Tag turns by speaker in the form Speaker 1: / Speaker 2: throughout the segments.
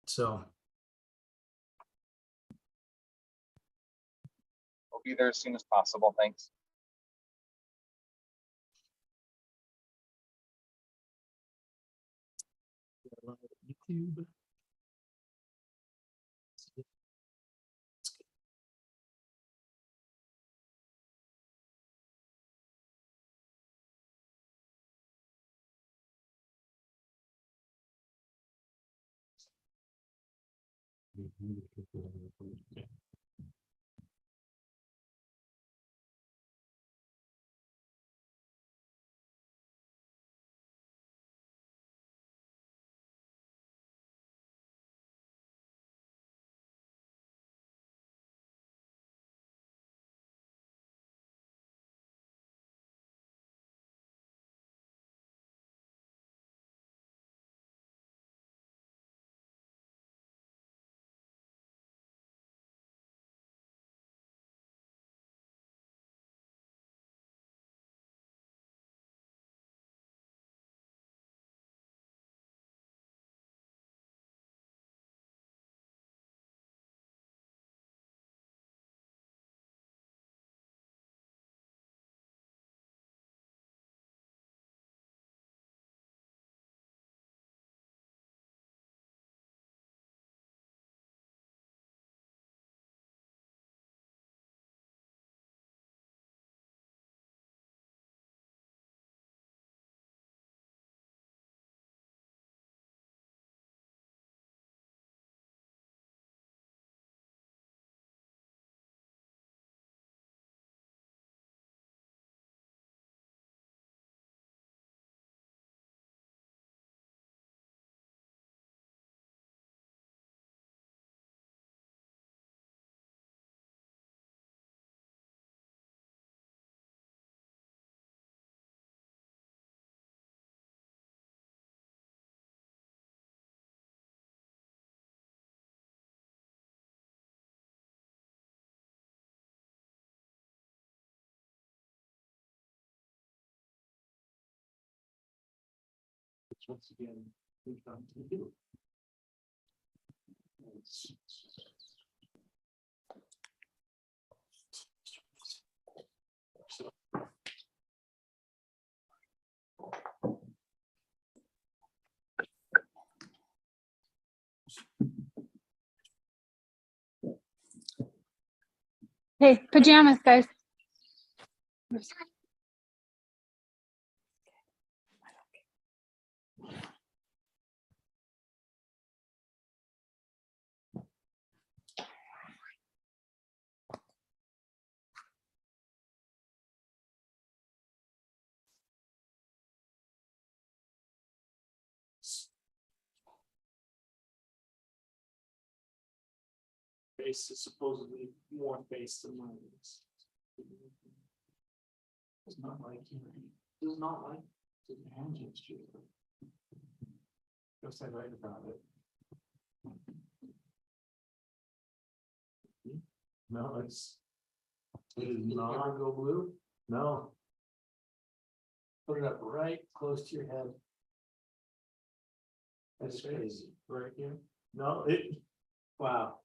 Speaker 1: So
Speaker 2: I'll be there as soon as possible. Thanks.
Speaker 1: YouTube. Once again, we come to you.
Speaker 3: Hey, pajamas, guys.
Speaker 1: Base is supposedly more base than mine is. Does not like you. Does not like the hand gesture. Go say right about it. No, it is not go blue. No. Put it up right close to your head. That's crazy. Right here. No, wow.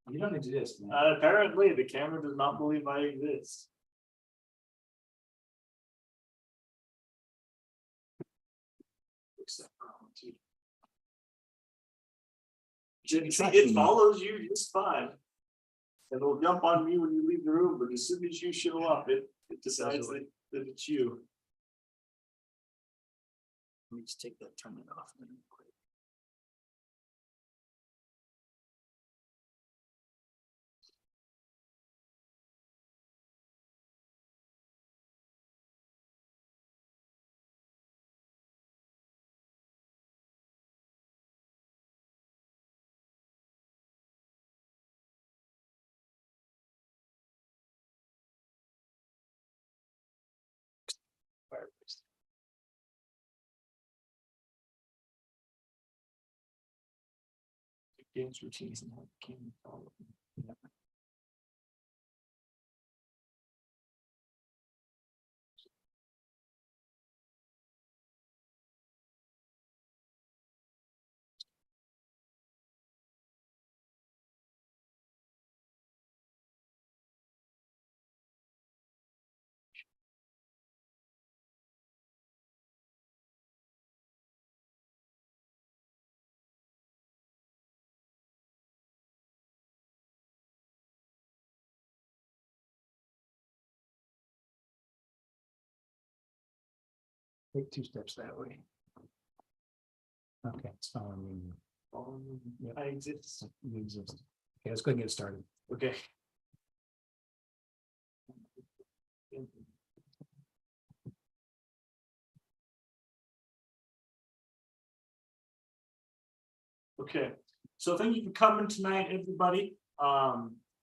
Speaker 1: You don't exist, man. Apparently, the camera does not believe I exist. It follows you just fine. And it'll jump on me when you leave the room, but as soon as you show up, it decides that it's you. Let me just take that, turn it off. Quick. Fireplace. Games routines and how can follow. Yeah.
Speaker 4: Take 2 steps that way. Okay, it's following you.
Speaker 1: I exist.
Speaker 4: You exist. Okay, let's go ahead and get started.
Speaker 1: Okay. Okay, so thank you for coming tonight, everybody. I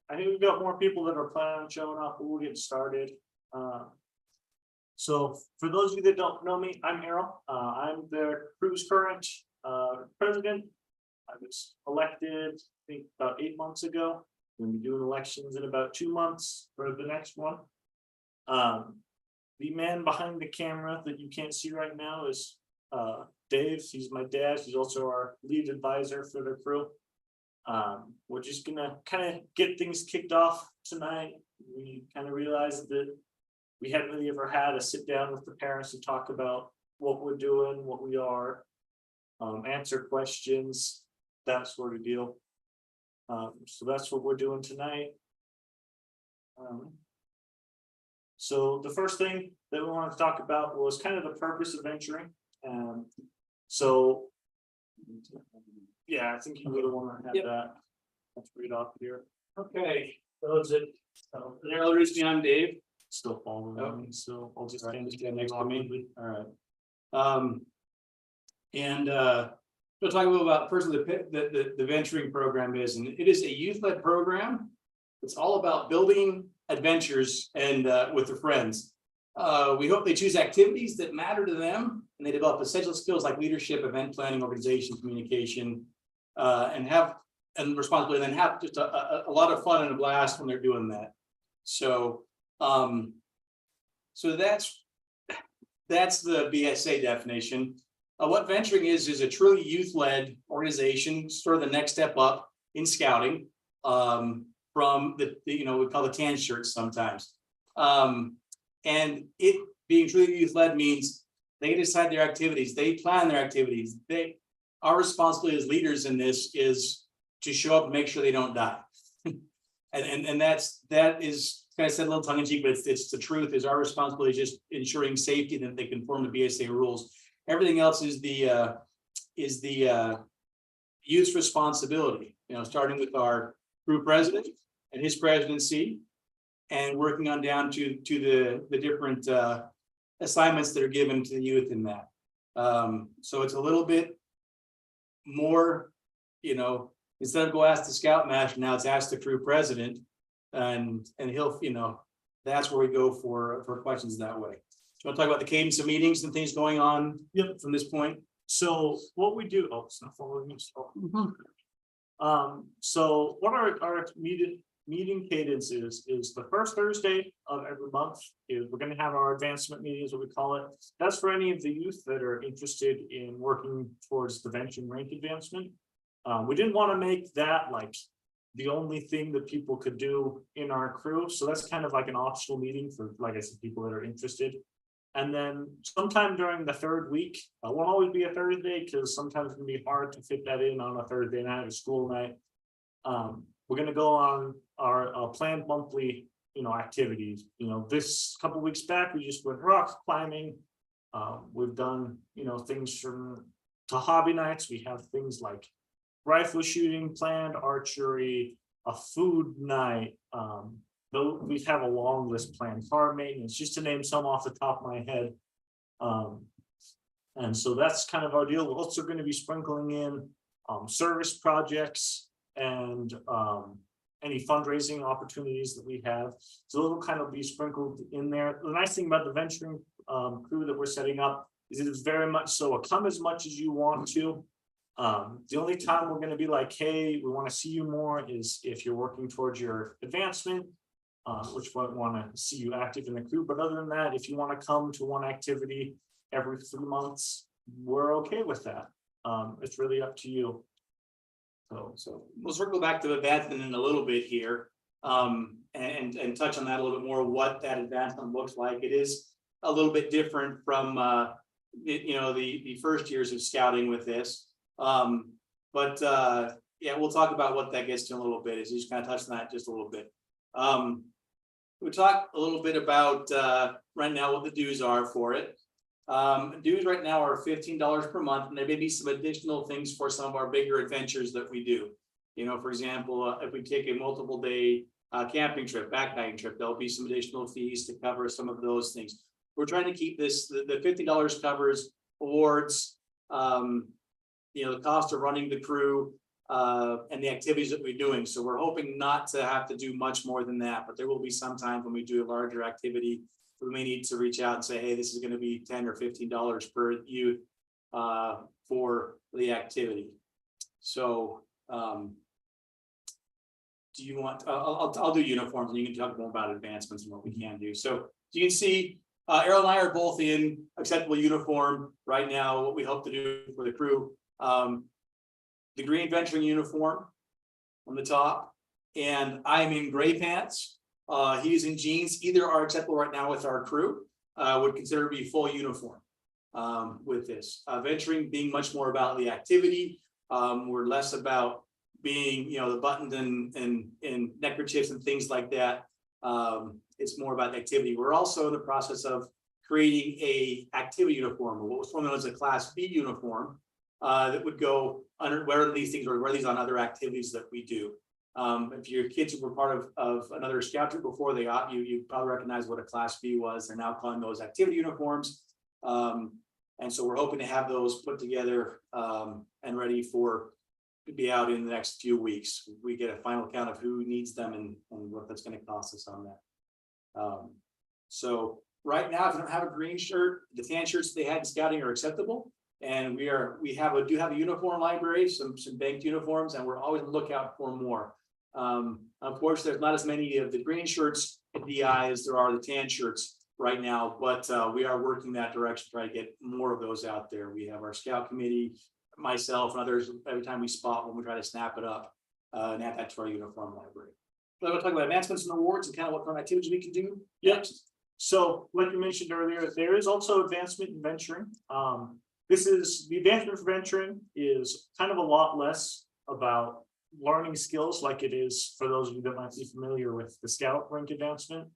Speaker 1: think we've got more people that are planning on showing up, but we'll get started. So for those of you that don't know me, I'm Harold. I'm the crew's current president. I was elected, I think, about 8 months ago. We'll be doing elections in about 2 months for the next one. The man behind the camera that you can't see right now is Dave. He's my dad. He's also our lead advisor for the crew. We're just gonna kind of get things kicked off tonight. We kind of realized that we hadn't really ever had a sit down with the parents to talk about what we're doing, what we are, answer questions, that sort of deal. So that's what we're doing tonight. So the first thing that we wanted to talk about was kind of the purpose of venturing. So yeah, I think you would want to have that. Let's read off here.
Speaker 4: Okay, those that, Harold Risby, I'm Dave.
Speaker 1: Still following me, so I'll just stand
Speaker 4: Next to me.
Speaker 1: All
Speaker 4: right. We'll talk a little about first what the venturing program is, and it is a youth-led program. It's all about building adventures and with their friends. We hope they choose activities that matter to them, and they develop essential skills like leadership, event planning, organization, communication, and responsibility, and then have just a lot of fun and a blast when they're doing that. So that's the BSA definition. What venturing is a truly youth-led organization, sort of the next step up in scouting, from the we call the tan shirts sometimes. And it being truly youth-led means they decide their activities, they plan their activities. Our responsibility as leaders in this is to show up and make sure they don't die. and that is kind of said a little tongue in cheek, but it's the truth. Is our responsibility is just ensuring safety, that they conform to BSA rules. Everything else is the youth's responsibility. Starting with our group president and his presidency, and working on down to the different assignments that are given to the youth in that. So it's a little bit more, instead of go ask the scoutmaster, now it's ask the crew president, and he'll, that's where we go for questions that way. Do you want to talk about the cadence of meetings and things going on?
Speaker 1: Yep.
Speaker 4: From this point?
Speaker 1: So what we do, it's not following me. So what our meeting cadence is the first Thursday of every month is we're going to have our advancement meeting, is what we call it. That's for any of the youth that are interested in working towards the venturing rank advancement. We didn't want to make that like the only thing that people could do in our crew. So that's kind of like an optional meeting for, like I said, people that are interested. And then sometime during the third week, it won't always be a Thursday because sometimes it can be hard to fit that in on a Thursday night or school night. We're going to go on our planned monthly, activities. This couple weeks back, we just went rock climbing. We've done, things to hobby nights. We have things like rifle shooting planned, archery, a food night. We have a long list planned, farm maintenance, just to name some off the top of my head. And so that's kind of our deal. We're also going to be sprinkling in service projects and any fundraising opportunities that we have. So those will kind of be sprinkled in there. The nice thing about the venturing crew that we're setting up is it is very much so a come as much as you want to. The only time we're going to be like, hey, we want to see you more is if you're working towards your advancement, which we want to see you active in the crew. But other than that, if you want to come to one activity every 3 months, we're okay with that. It's really up to you.
Speaker 4: So we'll circle back to advancement in a little bit here, and touch on that a little bit more, what that advancement looks like. It is a little bit different from the first years of scouting with this. Yeah, we'll talk about what that gets to in a little bit, as you just kind of touched on that just a little bit. We'll talk a little bit about right now what the dues are for it. Dues right now are $15 per month, and there may be some additional things for some of our bigger adventures that we do. You know, for example, if we take a multiple day camping trip, backpacking trip, there'll be some additional fees to cover some of those things. We're trying to keep this, the $50 covers awards, you know, the cost of running the crew, and the activities that we're doing. So we're hoping not to have to do much more than that, but there will be some times when we do a larger activity, we may need to reach out and say, hey, this is going to be $10 or $15 per youth for the activity. So do you want, I'll do uniforms and you can talk more about advancements and what we can do. So you can see Errol and I are both in acceptable uniform right now, what we hope to do for the crew. The green venturing uniform on the top, and I'm in gray pants. He's in jeans. Either are acceptable right now with our crew. Would consider to be full uniform with this. Venturing being much more about the activity. We're less about being, you know, the buttons and neckerchiefs and things like that. It's more about activity. We're also in the process of creating a activity uniform, or what was formerly known as a Class B uniform, that would go under where these things or wear these on other activities that we do. If your kids were part of another scout troop before they got you probably recognize what a Class B was. They're now calling those activity uniforms. And so we're hoping to have those put together and ready to be out in the next few weeks. We get a final count of who needs them and what that's going to cost us on that. So right now, if you don't have a green shirt, the tan shirts they had in scouting are acceptable. And we do have a uniform library, some banked uniforms, and we're always on the lookout for more. Unfortunately, there's not as many of the green shirts at DI as there are the tan shirts right now, but we are working that direction to try to get more of those out there. We have our scout committee, myself and others, every time we spot one, we try to snap it up and add that to our uniform library. So we'll talk about advancements and awards and kind of what kind of activities we can do.
Speaker 1: Yes. So like you mentioned earlier, there is also advancement in venturing. This is the advancement for venturing is kind of a lot less about learning skills like it is for those of you that might be familiar with the scout rank advancement.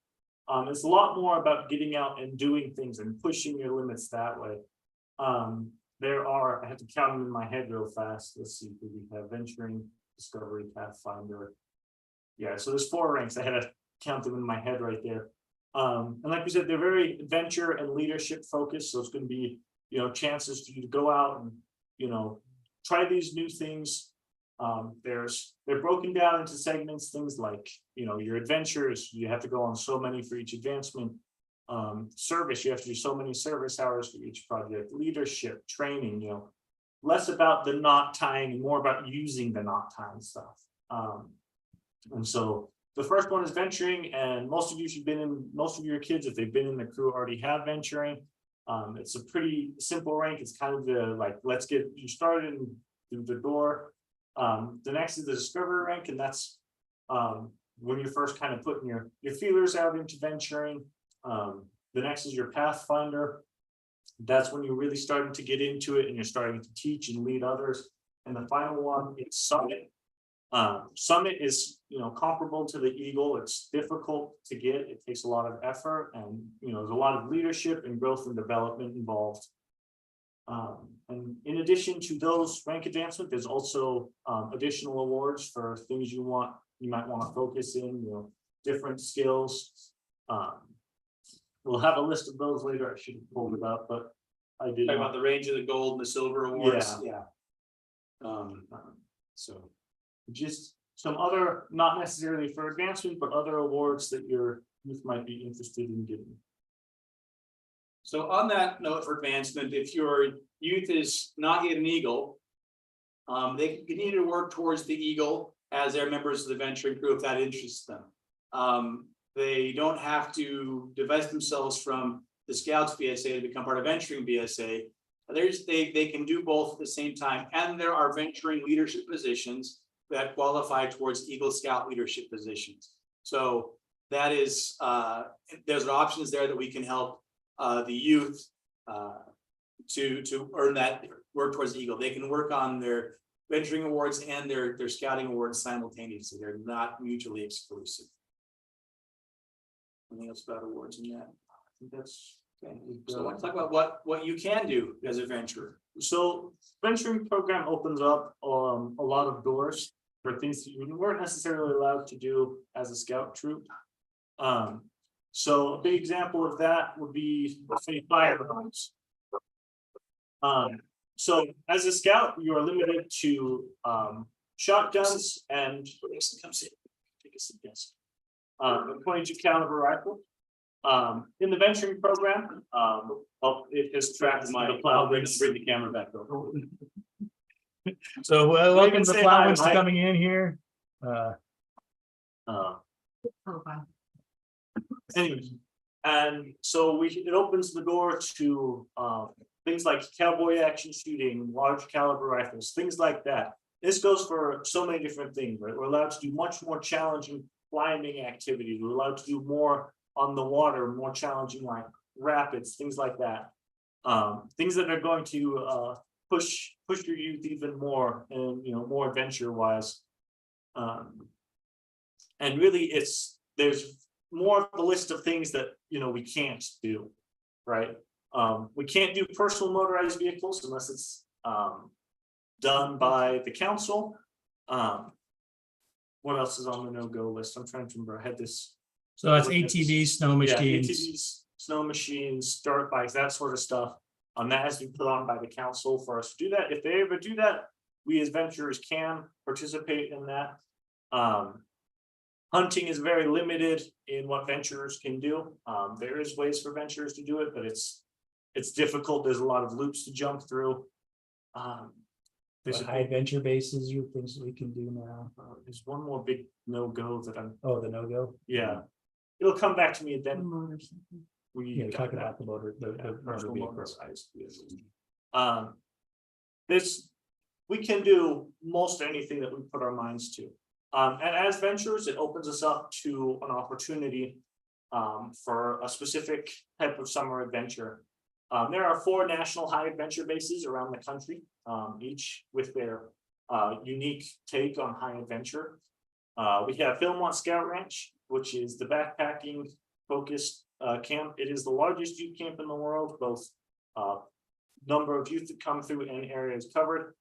Speaker 1: It's a lot more about getting out and doing things and pushing your limits that way. I have to count them in my head real fast. Let's see, we have venturing, discovery, pathfinder. Yeah, so there's 4 ranks. I had to count them in my head right there. And like we said, they're very adventure and leadership focused. So it's going to be, you know, chances for you to go out and, you know, try these new things. They're broken down into segments, things like, you know, your adventures, you have to go on so many for each advancement. Service, you have to do so many service hours for each project. Leadership, training, you know, less about the knot tying and more about using the knot tying stuff. And so the first one is venturing, and most of your kids, if they've been in the crew, already have venturing. It's a pretty simple rank. It's kind of the like, let's get you started and through the door. The next is the discovery rank, and that's when you're first kind of putting your feelers out into venturing. The next is your pathfinder. That's when you're really starting to get into it and you're starting to teach and lead others. And the final one is summit. Summit is, you know, comparable to the Eagle. It's difficult to get. It takes a lot of effort, and, you know, there's a lot of leadership and growth and development involved. And in addition to those rank advancement, there's also additional awards for things you might want to focus in, you know, different skills. We'll have a list of those later. I should have pulled it up, but I did.
Speaker 4: Talk about the range of the gold and the silver awards.
Speaker 1: Yeah. So just some other, not necessarily for advancement, but other awards that your youth might be interested in getting.
Speaker 4: So on that note for advancement, if your youth is not yet an Eagle, they continue to work towards the Eagle as they're members of the venturing crew if that interests them. They don't have to divest themselves from the Scouts BSA to become part of venturing BSA. They can do both at the same time, and there are venturing leadership positions that qualify towards Eagle Scout leadership positions. So that is, there's options there that we can help the youth to earn that, work towards the Eagle. They can work on their venturing awards and their scouting awards simultaneously. They're not mutually exclusive. Anything else about awards in that? I think that's So I want to talk about what you can do as a venturer.
Speaker 1: So venturing program opens up a lot of doors for things that you weren't necessarily allowed to do as a scout troop. So a big example of that would be, let's say, firearms. So as a scout, you are limited to shotguns and take a seat, yes. A 22 caliber rifle. In the venturing program, it has tracked the plowwings.
Speaker 4: Bring the camera back over.
Speaker 5: So welcome to
Speaker 1: say hi,
Speaker 5: Plowwings
Speaker 1: Mike.
Speaker 5: coming in here.
Speaker 1: Anyways, and so it opens the door to things like cowboy action shooting, large caliber rifles, things like that. This goes for so many different things, right? We're allowed to do much more challenging climbing activities. We're allowed to do more on the water, more challenging like rapids, things like that. Things that are going to push your youth even more and more adventure wise. And really there's more of a list of things that we can't do, right? We can't do personal motorized vehicles unless it's done by the council. What else is on the no-go list? I'm trying to remember. I had this.
Speaker 5: So that's ATVs, snow machines.
Speaker 1: Yeah, ATVs, snow machines, dirt bikes, that sort of stuff. That has been put on by the council for us to do that. If they ever do that, we as venturers can participate in that. Hunting is very limited in what venturers can do. There is ways for venturers to do it, but it's difficult. There's a lot of loops to jump through.
Speaker 5: There's high adventure bases, you things that we can do now.
Speaker 1: There's one more big no-go that I'm.
Speaker 5: Oh, the no-go.
Speaker 1: Yeah, it'll come back to me then.
Speaker 5: Yeah, we're talking about the motor, the motor vehicles.
Speaker 1: We can do most anything that we put our minds to. And as venturers, it opens us up to an opportunity for a specific type of summer adventure. There are 4 national high adventure bases around the country, each with their unique take on high adventure. We have Philmont Scout Ranch, which is the backpacking focused camp. It is the largest youth camp in the world, both number of youth that come through and areas covered.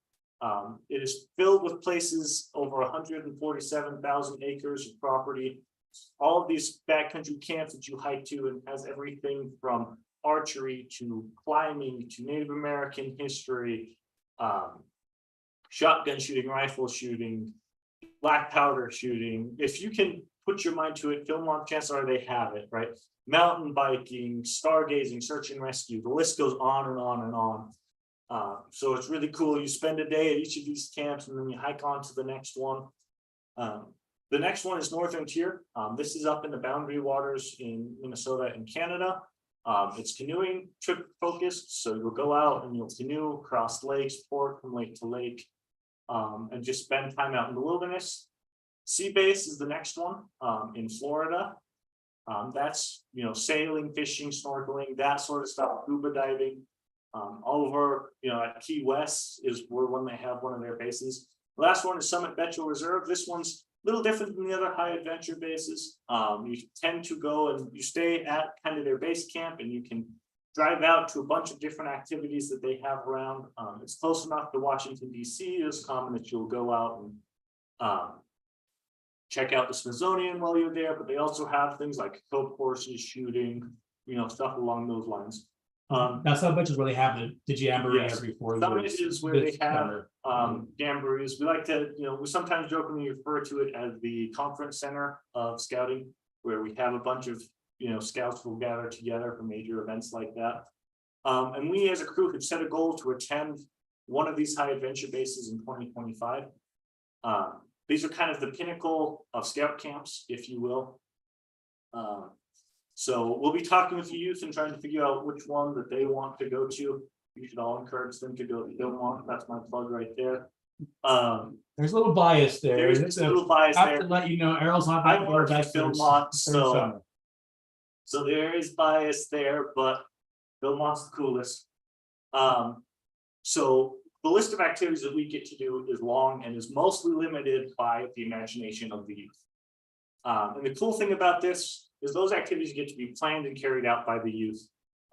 Speaker 1: It is filled with places over 147,000 acres of property. All of these backcountry camps that you hike to, and has everything from archery to climbing to Native American history, shotgun shooting, rifle shooting, black powder shooting. If you can put your mind to it, Philmont, chances are they have it, right? Mountain biking, stargazing, search and rescue, the list goes on and on and on. So it's really cool. You spend a day at each of these camps and then you hike on to the next one. The next one is Northern Tier. This is up in the boundary waters in Minnesota and Canada. It's canoeing trip focused. So you'll go out and you'll canoe across lakes, port from lake to lake, and just spend time out in the wilderness. Sea Base is the next one in Florida. That's sailing, fishing, snorkeling, that sort of stuff, scuba diving. All over, at Key West is when they have one of their bases. The last one is Summit Betchel Reserve. This one's a little different than the other high adventure bases. You tend to go and you stay at kind of their base camp, and you can drive out to a bunch of different activities that they have around. It's close enough to Washington, D.C. It's common that you'll go out and check out the Smithsonian while you're there, but they also have things like cope horses, shooting, stuff along those lines.
Speaker 5: Now some benches where they have the jamboree
Speaker 1: Yes.
Speaker 5: every 4 years.
Speaker 1: Some is where they
Speaker 5: This
Speaker 1: have
Speaker 5: summer.
Speaker 1: jamborees. We like to, we sometimes jokingly refer to it as the conference center of scouting, where we have a bunch of scouts will gather together for major events like that. And we as a crew have set a goal to attend one of these high adventure bases in 2025. These are kind of the pinnacle of scout camps, if you will. So we'll be talking with the youth and trying to figure out which one that they want to go to. You should all encourage them to go to Philmont. That's my plug right there.
Speaker 5: There's a little bias there.
Speaker 1: There's a little bias
Speaker 5: I have
Speaker 1: there.
Speaker 5: to let you know, Errol's not
Speaker 1: I
Speaker 5: that
Speaker 1: work
Speaker 5: far
Speaker 1: at
Speaker 5: back there
Speaker 1: Philmont,
Speaker 5: since summer.
Speaker 1: so there is bias there, but Philmont's the coolest. So the list of activities that we get to do is long and is mostly limited by the imagination of the youth. And the cool thing about this is those activities get to be planned and carried out by the youth.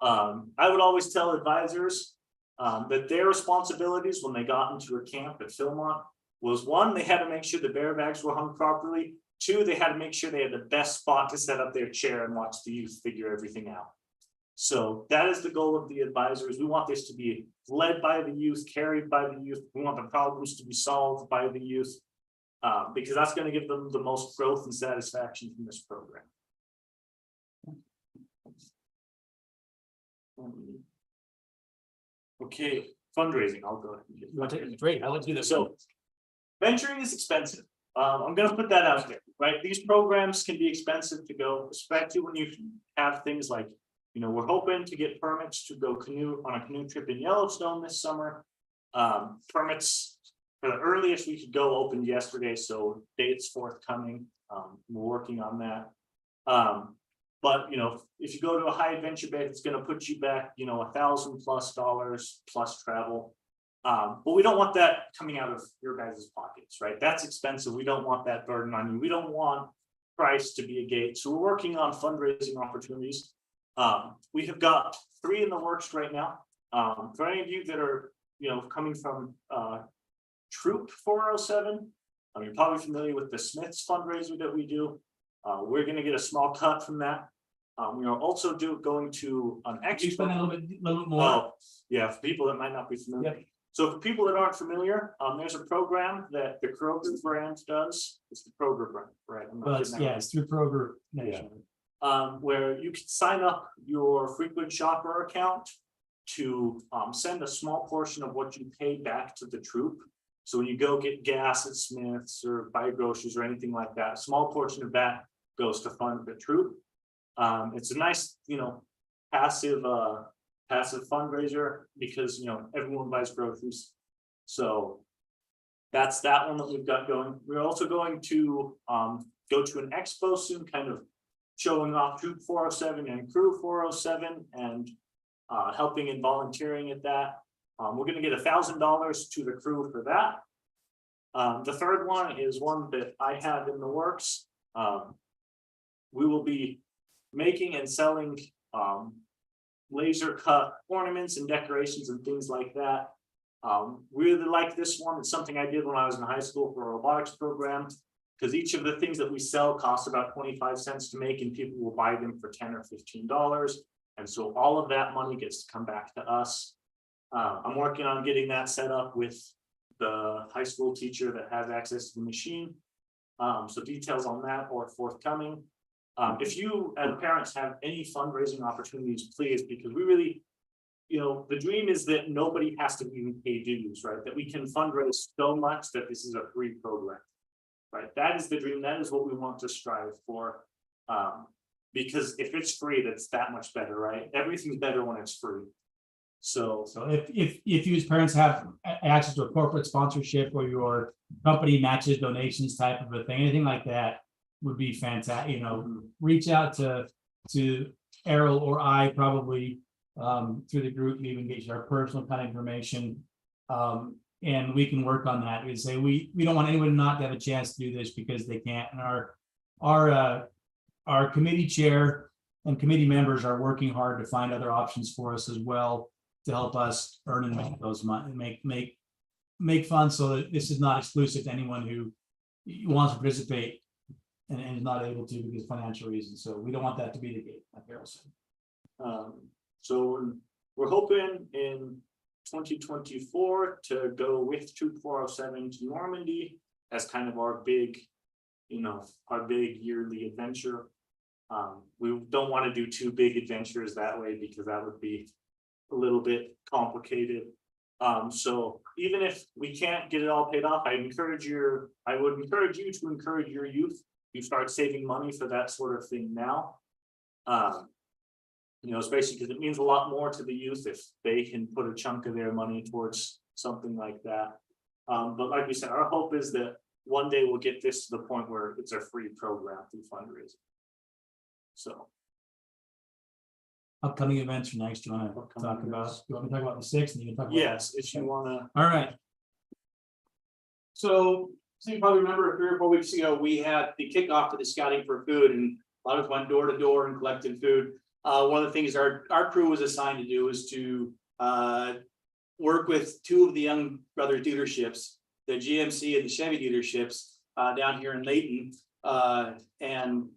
Speaker 1: I would always tell advisors that their responsibilities when they got into a camp at Philmont was, one, they had to make sure the bear bags were hung properly. Two, they had to make sure they had the best spot to set up their chair and watch the youth figure everything out. So that is the goal of the advisors. We want this to be led by the youth, carried by the youth. We want the problems to be solved by the youth. Because that's going to give them the most growth and satisfaction from this program. Okay, fundraising, I'll go ahead.
Speaker 5: You want to take it? Great, I like to do this.
Speaker 1: So venturing is expensive. I'm gonna put that out there, right? These programs can be expensive to go, especially when you have things like, you know, we're hoping to get permits to go canoe on a canoe trip in Yellowstone this summer. Permits for the earliest we could go opened yesterday, so dates forthcoming. We're working on that. But you know, if you go to a high adventure base, it's gonna put you back, you know, $1,000+ plus travel. But we don't want that coming out of your guys' pockets, right? That's expensive. We don't want that burden on you. We don't want price to be a gate. So we're working on fundraising opportunities. We have got 3 in the works right now. For any of you that are, you know, coming from Troop 407, you're probably familiar with the Smiths fundraiser that we do. We're going to get a small cut from that. We are also going to an extra.
Speaker 5: Explain that a little bit more.
Speaker 1: Oh, yeah, for people that might not be familiar.
Speaker 5: Yep.
Speaker 1: So for people that aren't familiar, there's a program that the Kroger brand does. It's the Kroger brand, right? I'm not
Speaker 5: But
Speaker 1: getting that
Speaker 5: yeah,
Speaker 1: right.
Speaker 5: it's through Kroger Nation.
Speaker 1: Where you can sign up your frequent shopper account to send a small portion of what you pay back to the troop. So when you go get gas at Smith's or buy groceries or anything like that, a small portion of that goes to fund the troop. It's a nice, you know, passive fundraiser because, you know, everyone buys groceries. So that's that one that we've got going. We're also going to go to an expo soon, kind of showing off Troop 407 and Crew 407 and helping and volunteering at that. We're going to get $1,000 to the crew for that. The third one is one that I have in the works. We will be making and selling laser cut ornaments and decorations and things like that. Really like this one. It's something I did when I was in high school for a robotics program, because each of the things that we sell costs about 25 cents to make and people will buy them for $10 or $15. And so all of that money gets to come back to us. I'm working on getting that set up with the high school teacher that has access to the machine. So details on that are forthcoming. If you as parents have any fundraising opportunities, please, because we really, you know, the dream is that nobody has to even pay dues, right? That we can fundraise so much that this is a free program, right? That is the dream. That is what we want to strive for. Because if it's free, that's that much better, right? Everything's better when it's free. So
Speaker 5: if you as parents have access to a corporate sponsorship or your company matches donations type of a thing, anything like that would be fantastic. You know, reach out to Errol or I probably through the group, even get our personal kind of information. And we can work on that. We say we don't want anyone not to have a chance to do this because they can't. And our committee chair and committee members are working hard to find other options for us as well to help us earn and make those money, make funds so that this is not exclusive to anyone who wants to participate and is not able to because of financial reasons. So we don't want that to be the case, like Errol said.
Speaker 1: So we're hoping in 2024 to go with Troop 407 to Normandy as kind of our big, you know, our big yearly adventure. We don't want to do 2 big adventures that way because that would be a little bit complicated. So even if we can't get it all paid off, I would encourage you to encourage your youth to start saving money for that sort of thing now. You know, especially because it means a lot more to the youth if they can put a chunk of their money towards something like that. But like we said, our hope is that one day we'll get this to the point where it's a free program through fundraising. So.
Speaker 5: Upcoming events for next, you want to talk about? You want me to talk about the 6th and you can talk about?
Speaker 1: Yes, if you want to.
Speaker 5: All right.
Speaker 6: So you probably remember 3 or 4 weeks ago, we had the kickoff to the Scouting for Food, and a lot of us went door to door and collected food.
Speaker 4: one of the things our crew was assigned to do is to work with two of the Young Brothers dealerships, the GMC and the Chevy dealerships down here in Layton, and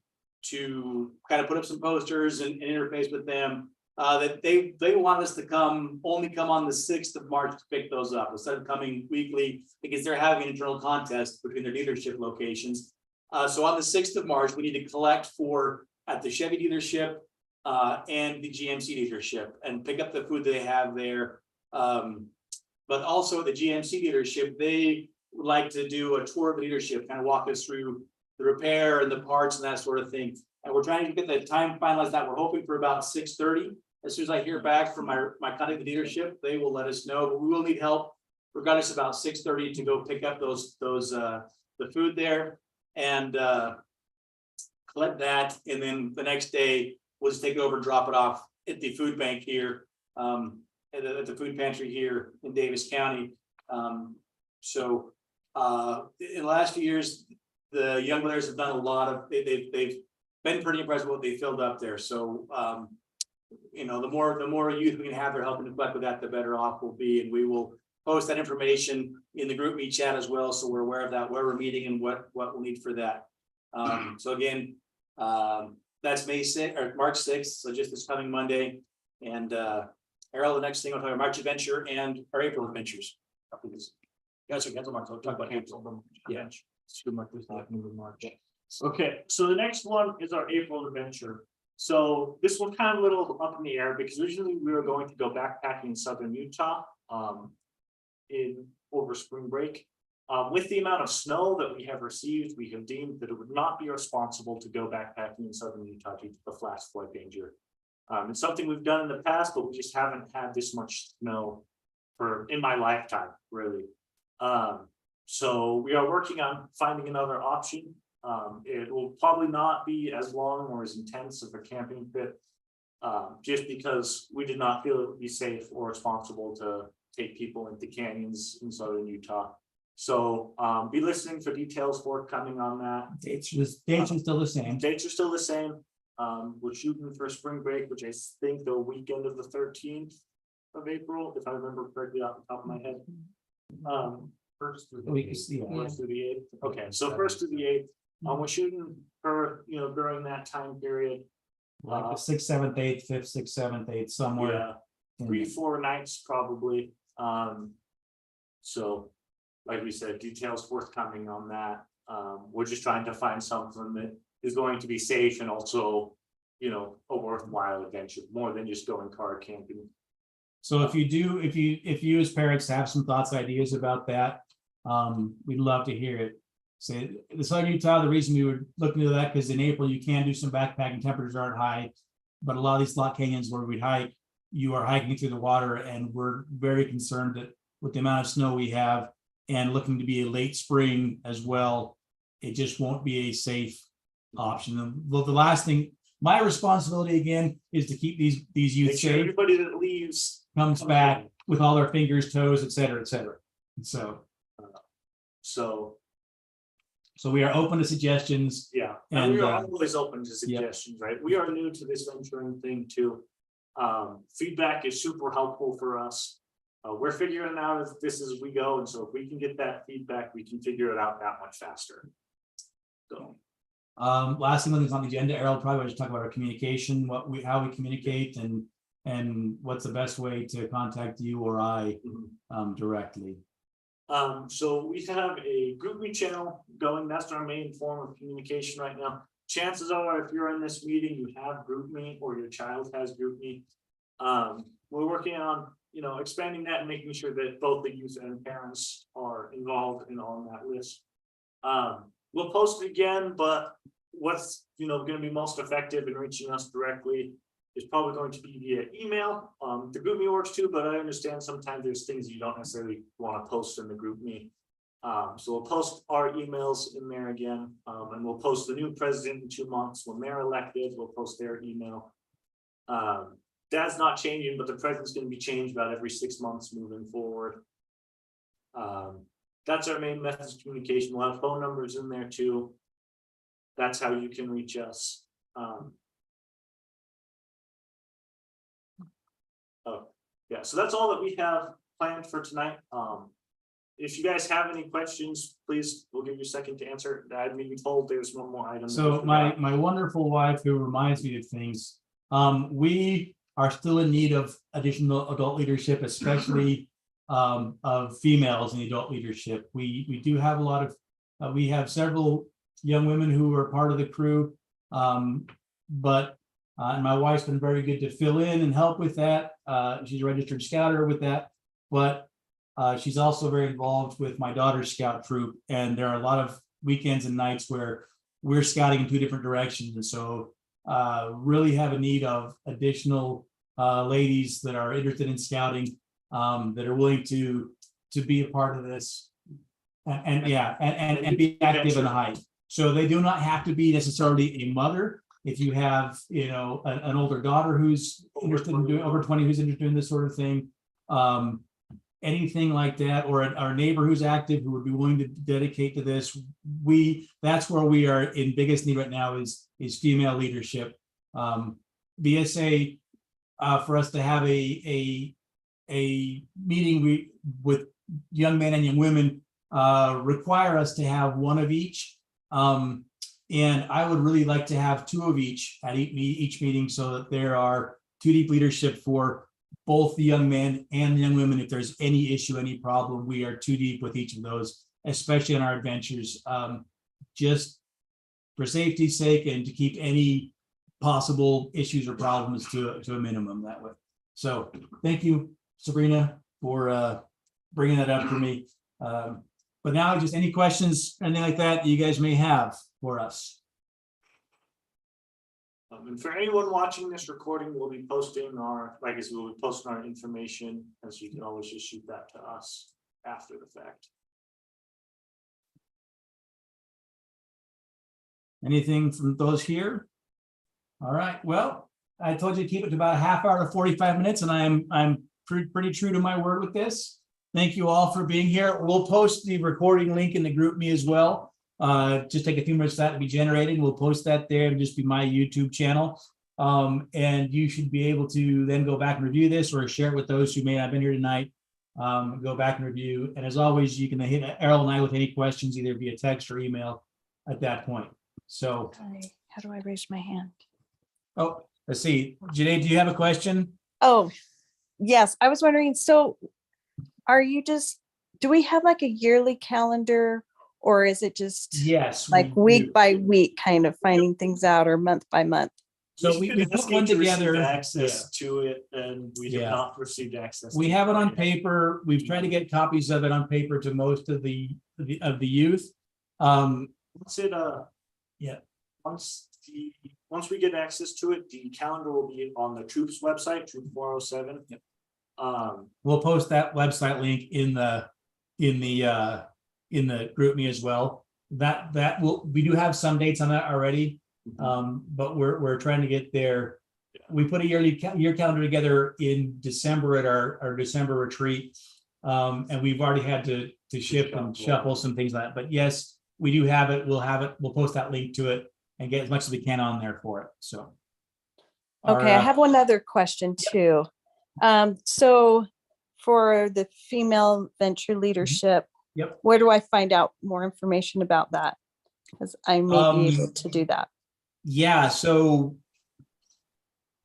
Speaker 4: to kind of put up some posters and interface with them. That they want us to only come on the 6th of March to pick those up instead of coming weekly, because they're having an internal contest between their dealership locations. So on the 6th of March, we need to collect at the Chevy dealership and the GMC dealership and pick up the food they have there. But also at the GMC dealership, they would like to do a tour of the dealership, kind of walk us through the repair and the parts and that sort of thing. And we're trying to get the time finalized that we're hoping for about 6:30. As soon as I hear back from my contact at the dealership, they will let us know, but we will need help regardless about 6:30 to go pick up the food there and collect that. And then the next day we'll just take it over and drop it off at the food bank here, at the food pantry here in Davis County. So in the last few years, the Young Brothers have done a lot of, they've been pretty impressed with what they filled up there. So you know, the more youth we can have there helping to collect with that, the better off we'll be. And we will post that information in the group meet chat as well, so we're aware of that, where we're meeting and what we'll need for that. So again, that's March 6th, so just this coming Monday. And Errol, the next thing we'll talk about March Adventure and our April Adventures.
Speaker 1: Guys, we cancel March, so we'll talk about April. Yeah. March. Okay, so the next one is our April adventure. So this one kind of a little up in the air because originally we were going to go backpacking in southern Utah over spring break. With the amount of snow that we have received, we have deemed that it would not be responsible to go backpacking in southern Utah due to the flash flood danger. It's something we've done in the past, but we just haven't had this much snow in my lifetime, really. So we are working on finding another option. It will probably not be as long or as intense of a camping trip, just because we did not feel it would be safe or responsible to take people into canyons in southern Utah. So be listening for details forthcoming on that.
Speaker 5: Dates are still the same.
Speaker 1: Dates are still the same. We're shooting for spring break, which I think the weekend of the 13th of April, if I remember correctly off the top of my head. First through the 8th. Okay, so 1st to the 8th. We're shooting for, during that time period.
Speaker 5: Like the 6th, 7th, 8th, 5th, 6th, 7th, 8th, somewhere.
Speaker 1: Yeah, 3-4 nights probably. So like we said, details forthcoming on that. We're just trying to find something that is going to be safe and also, a worthwhile adventure, more than just going car camping.
Speaker 5: So if you as parents have some thoughts, ideas about that, we'd love to hear it. So the southern Utah, the reason we were looking into that, because in April you can do some backpacking, temperatures aren't high, but a lot of these slot canyons where we hike, you are hiking through the water, and we're very concerned that with the amount of snow we have and looking to be a late spring as well, it just won't be a safe option. Well, the last thing, my responsibility again is to keep these youth
Speaker 1: Make sure
Speaker 5: safe.
Speaker 1: everybody that leaves
Speaker 5: Comes back with all their fingers, toes, et cetera, et cetera. And so we are open to suggestions.
Speaker 1: yeah, and we
Speaker 5: And,
Speaker 1: are always open to suggestions, right? We are new to this venturing thing too. Feedback is super helpful for us. We're figuring out if this is as we go, and so if we can get that feedback, we can figure it out that much faster. So.
Speaker 5: Last thing that's on the agenda, Errol probably just talk about our communication, how we communicate and what's the best way to contact you or I directly.
Speaker 1: So we have a GroupMe channel going. That's our main form of communication right now. Chances are, if you're in this meeting, you have GroupMe or your child has GroupMe. We're working on, expanding that and making sure that both the youth and parents are involved and on that list. We'll post it again, but what's, going to be most effective in reaching us directly is probably going to be via email. The GroupMe works too, but I understand sometimes there's things you don't necessarily want to post in the GroupMe. So we'll post our emails in there again, and we'll post the new president in 2 months. When they're elected, we'll post their email. That's not changing, but the president's going to be changed about every 6 months moving forward. That's our main method of communication. We'll have phone numbers in there too. That's how you can reach us. Yeah, so that's all that we have planned for tonight. If you guys have any questions, please, we'll give you a second to answer. I've been told there's one more item. that we
Speaker 5: So my,
Speaker 1: forgot.
Speaker 5: my wonderful wife who reminds me of things, we are still in need of additional adult leadership, especially of females in adult leadership. We do have a lot of, we have several young women who are part of the crew. But and my wife's been very good to fill in and help with that. She's a registered scouter with that, but she's also very involved with my daughter's scout troop. And there are a lot of weekends and nights where we're scouting in two different directions. And so really have a need of additional ladies that are interested in scouting, that are willing to be a part of this. And yeah, and be active in the height. So they do not have to be necessarily a mother. If you have, you know, an older daughter who's interested in doing over 20, who's interested in this sort of thing, anything like that, or our neighbor who's active, who would be willing to dedicate to this, that's where we are in biggest need right now is female leadership. BSA, for us to have a meeting with young men and young women, require us to have one of each. And I would really like to have two of each at each meeting, so that there are two deep leadership for both the young men and the young women. If there's any issue, any problem, we are too deep with each of those, especially in our adventures, just for safety's sake and to keep any possible issues or problems to a minimum that way. So thank you, Sabrina, for bringing that up for me. But now just any questions, anything like that you guys may have for us.
Speaker 1: And for anyone watching this recording, we'll be posting our, like I said, we'll be posting our information, and so you can always just shoot that to us after the fact.
Speaker 5: Anything from those here? All right, well, I told you to keep it to about a half hour to 45 minutes, and I'm pretty true to my word with this. Thank you all for being here. We'll post the recording link in the group me as well. Just take a few minutes for that to be generated. We'll post that there and just be my YouTube channel. And you should be able to then go back and review this, or share it with those who may not have been here tonight. Go back and review. And as always, you can hit Errol and I with any questions, either via text or email at that point. So,
Speaker 7: How do I raise my hand?
Speaker 5: oh, let's see. Janae, do you have a question?
Speaker 7: Oh, yes. I was wondering, so do we have like a yearly calendar, or is it just
Speaker 5: Yes.
Speaker 7: like
Speaker 5: we
Speaker 7: week
Speaker 5: do.
Speaker 7: by week kind of finding things out, or month by month?
Speaker 5: So we
Speaker 1: should
Speaker 5: put
Speaker 1: ask
Speaker 5: one
Speaker 1: you to receive
Speaker 5: together.
Speaker 1: access to it, and we have
Speaker 5: Yeah.
Speaker 1: not received access.
Speaker 5: We
Speaker 1: to
Speaker 5: have it on
Speaker 1: yet.
Speaker 5: paper. We've tried to get copies of it on paper to most of the youth.
Speaker 1: Once it,
Speaker 5: Yeah.
Speaker 1: once we get access to it, the calendar will be on the troops website, Troop 407.
Speaker 5: Yep.
Speaker 1: We'll
Speaker 5: Post that website link in the group me as well. We do have some dates on that already. But we're trying to get there. We put a year calendar together in December at our December retreat. And we've already had to ship and shuffle some things like that. But yes, we do have it. We'll post that link to it and get as much as we can on there for it. So.
Speaker 7: Okay, I have one other question too. So for the female venture leadership,
Speaker 5: Yep.
Speaker 7: where do I find out more information about that? Because I may be able to do that.
Speaker 5: Yeah, so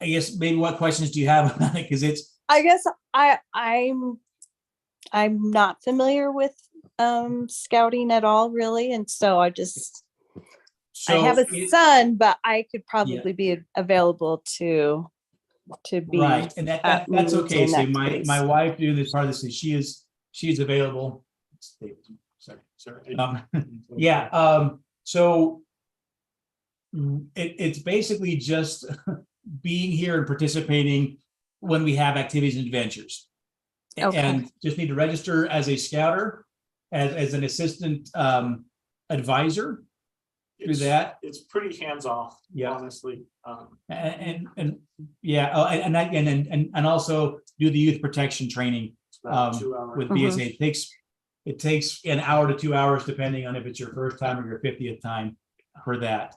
Speaker 5: I guess maybe what questions do you have about it? Because it's,
Speaker 7: I guess I'm not familiar with scouting at all, really, and so I
Speaker 5: so
Speaker 7: have a
Speaker 5: it-
Speaker 7: son, but I could probably be available to be
Speaker 5: right, and that's
Speaker 7: at
Speaker 5: okay.
Speaker 7: meetings
Speaker 5: So
Speaker 7: and
Speaker 5: my
Speaker 7: activities.
Speaker 5: wife doing this part of this, and she is available. Sorry. Yeah, so it's basically just being here and participating when we have activities and adventures.
Speaker 7: Okay.
Speaker 5: And just need to register as a scouter, as an assistant advisor through that.
Speaker 1: It's pretty hands-off,
Speaker 5: Yeah.
Speaker 1: honestly.
Speaker 5: And yeah, and also do the youth protection training
Speaker 1: It's about 2 hours.
Speaker 5: with BSA. It takes an hour to 2 hours, depending on if it's your first time or your 50th time for that.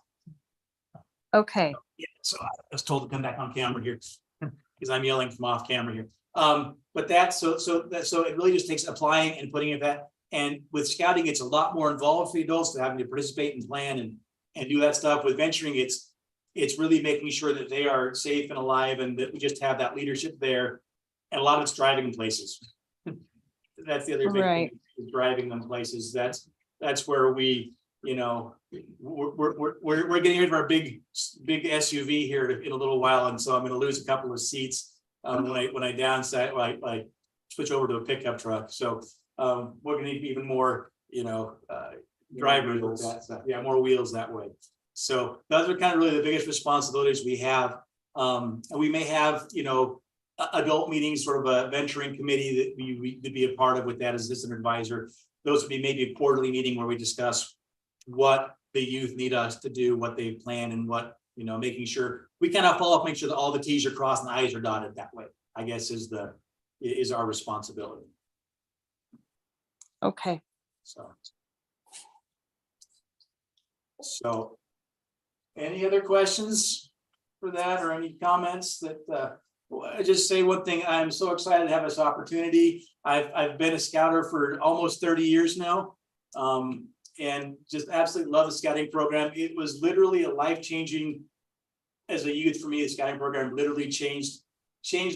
Speaker 7: Okay,
Speaker 5: Yeah, so I was told to come back on camera here because I'm yelling from off camera here.
Speaker 4: But so it really just takes applying and putting it that, and with scouting, it's a lot more involved for the adults to having to participate and plan and do that stuff. With venturing, it's really making sure that they are safe and alive and that we just have that leadership there. And a lot of it's driving them places. That's the other big
Speaker 7: Right.
Speaker 4: thing, is driving them places. That's where we, you know, we're getting rid of our big SUV here in a little while, and so I'm going to lose a couple of seats when I downsize, I switch over to a pickup truck. So we're going to need even more, you know, drivers with that stuff. Yeah, more wheels that way. So those are kind of really the biggest responsibilities we have. And we may have, you know, adult meetings, sort of a venturing committee that we could be a part of with that as an advisor. Those would be maybe a quarterly meeting where we discuss what the youth need us to do, what they plan, and what, you know, making sure we kind of follow up, make sure that all the T's are crossed and the I's are dotted that way, I guess is our responsibility.
Speaker 7: Okay.
Speaker 4: So any other questions for that, or any comments that, I just say one thing, I'm so excited to have this opportunity. I've been a scouter for almost 30 years now. And just absolutely love the scouting program. It was literally a life-changing, as a youth for me, the scouting program literally changed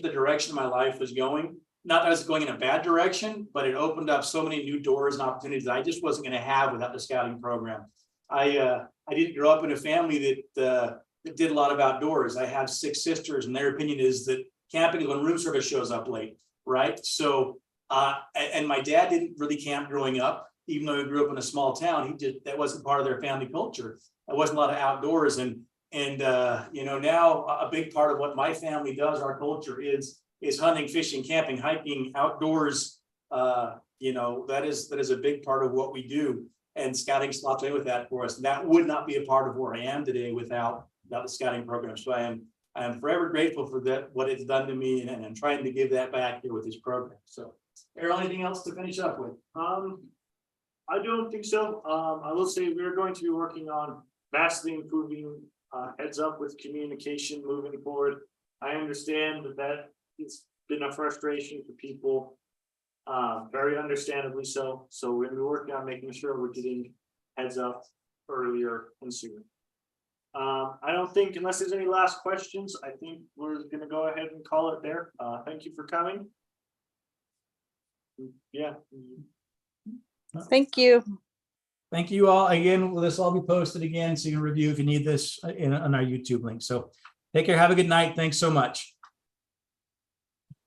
Speaker 4: the direction my life was going. Not that I was going in a bad direction, but it opened up so many new doors and opportunities that I just wasn't going to have without the scouting program. I didn't grow up in a family that did a lot of outdoors. I have 6 sisters, and their opinion is that camping is when room service shows up late, right? So, and my dad didn't really camp growing up, even though he grew up in a small town. That wasn't part of their family culture. There wasn't a lot of outdoors, and you know, now a big part of what my family does, our culture is hunting, fishing, camping, hiking, outdoors. You know, that is a big part of what we do, and scouting slots in with that for us. And that would not be a part of where I am today without the scouting program. So I am forever grateful for that, what it's done to me, and I'm trying to give that back here with this program. So, Errol, anything else to finish up with?
Speaker 1: I don't think so. I will say we're going to be working on vastly improving heads up with communication moving forward. I understand that it's been a frustration for people, very understandably so. So we're gonna be working on making sure we're getting heads up earlier and sooner. I don't think, unless there's any last questions, I think we're gonna go ahead and call it there. Thank you for coming. Yeah.
Speaker 7: Thank you.
Speaker 5: Thank you all. Again, will this all be posted again, so you can review if you need this on our YouTube link. So take care. Have a good night. Thanks so much.